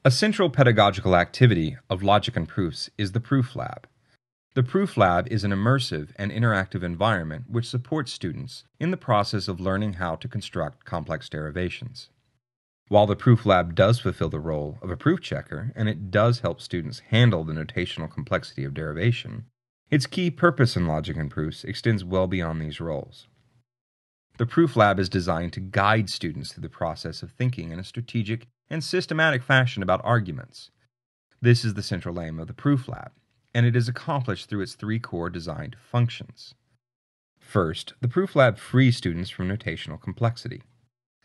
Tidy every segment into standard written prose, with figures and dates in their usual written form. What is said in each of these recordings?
A central pedagogical activity of logic and proofs is the ProofLab. The ProofLab is an immersive and interactive environment which supports students in the process of learning how to construct complex derivations. While the ProofLab does fulfill the role of a proof checker and it does help students handle the notational complexity of derivation, its key purpose in logic and proofs extends well beyond these roles. The ProofLab is designed to guide students through the process of thinking in a strategic and systematic fashion about arguments. This is the central aim of the ProofLab, and it is accomplished through its three core designed functions. First, the ProofLab frees students from notational complexity.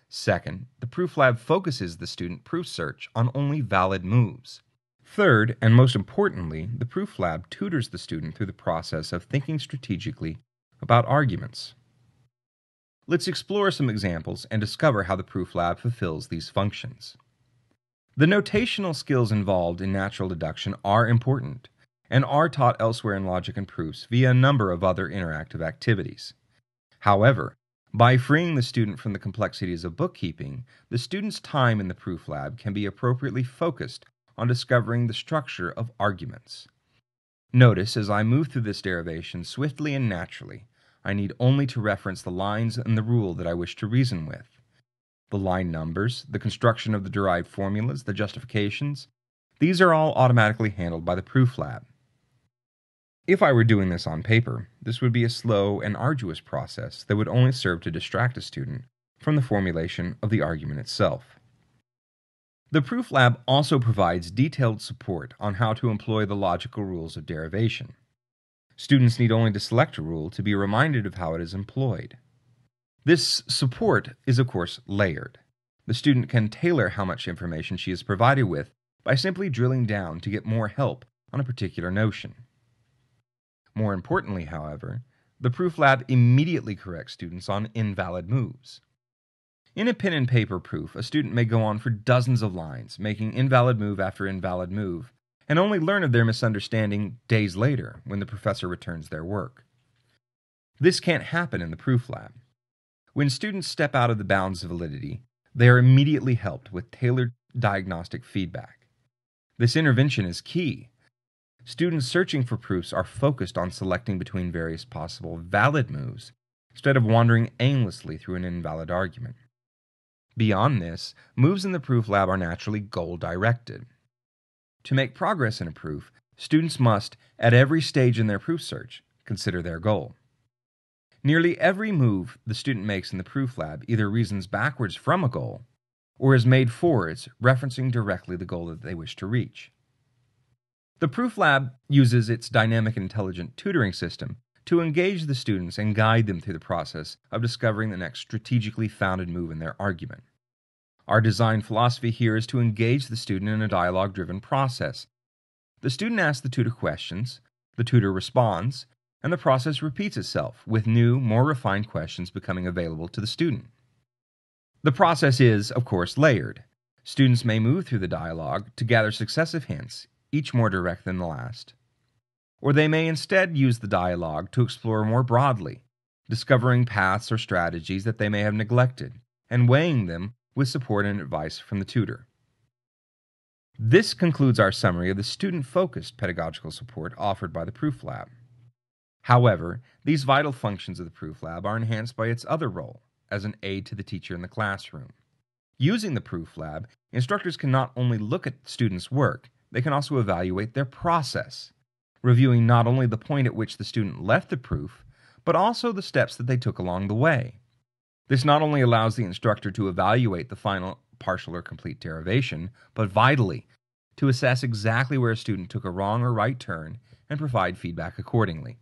Second, the ProofLab focuses the student proof search on only valid moves. Third, and most importantly, the ProofLab tutors the student through the process of thinking strategically about arguments. Let's explore some examples and discover how the ProofLab fulfills these functions. The notational skills involved in natural deduction are important and are taught elsewhere in logic and proofs via a number of other interactive activities. However, by freeing the student from the complexities of bookkeeping, the student's time in the ProofLab can be appropriately focused on discovering the structure of arguments. Notice as I move through this derivation swiftly and naturally, I need only to reference the lines and the rule that I wish to reason with. The line numbers, the construction of the derived formulas, the justifications, these are all automatically handled by the ProofLab. If I were doing this on paper, this would be a slow and arduous process that would only serve to distract a student from the formulation of the argument itself. The ProofLab also provides detailed support on how to employ the logical rules of derivation. Students need only to select a rule to be reminded of how it is employed. This support is, of course, layered. The student can tailor how much information she is provided with by simply drilling down to get more help on a particular notion. More importantly, however, the ProofLab immediately corrects students on invalid moves. In a pen and paper proof, a student may go on for dozens of lines, making invalid move after invalid move, and only learn of their misunderstanding days later when the professor returns their work. This can't happen in the ProofLab. When students step out of the bounds of validity, they are immediately helped with tailored diagnostic feedback. This intervention is key. Students searching for proofs are focused on selecting between various possible valid moves instead of wandering aimlessly through an invalid argument. Beyond this, moves in the ProofLab are naturally goal-directed. To make progress in a proof, students must, at every stage in their proof search, consider their goal. Nearly every move the student makes in the ProofLab either reasons backwards from a goal or is made forwards, referencing directly the goal that they wish to reach. The ProofLab uses its dynamic intelligent tutoring system to engage the students and guide them through the process of discovering the next strategically founded move in their argument. Our design philosophy here is to engage the student in a dialogue-driven process. The student asks the tutor questions, the tutor responds, and the process repeats itself, with new, more refined questions becoming available to the student. The process is, of course, layered. Students may move through the dialogue to gather successive hints, each more direct than the last. Or they may instead use the dialogue to explore more broadly, discovering paths or strategies that they may have neglected, and weighing them with support and advice from the tutor. This concludes our summary of the student-focused pedagogical support offered by the ProofLab. However, these vital functions of the ProofLab are enhanced by its other role as an aid to the teacher in the classroom. Using the ProofLab, instructors can not only look at students' work, they can also evaluate their process, reviewing not only the point at which the student left the proof, but also the steps that they took along the way. This not only allows the instructor to evaluate the final partial or complete derivation, but vitally, to assess exactly where a student took a wrong or right turn and provide feedback accordingly.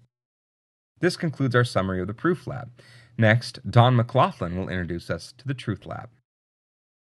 This concludes our summary of the ProofLab. Next, Don McLaughlin will introduce us to the TruthLab.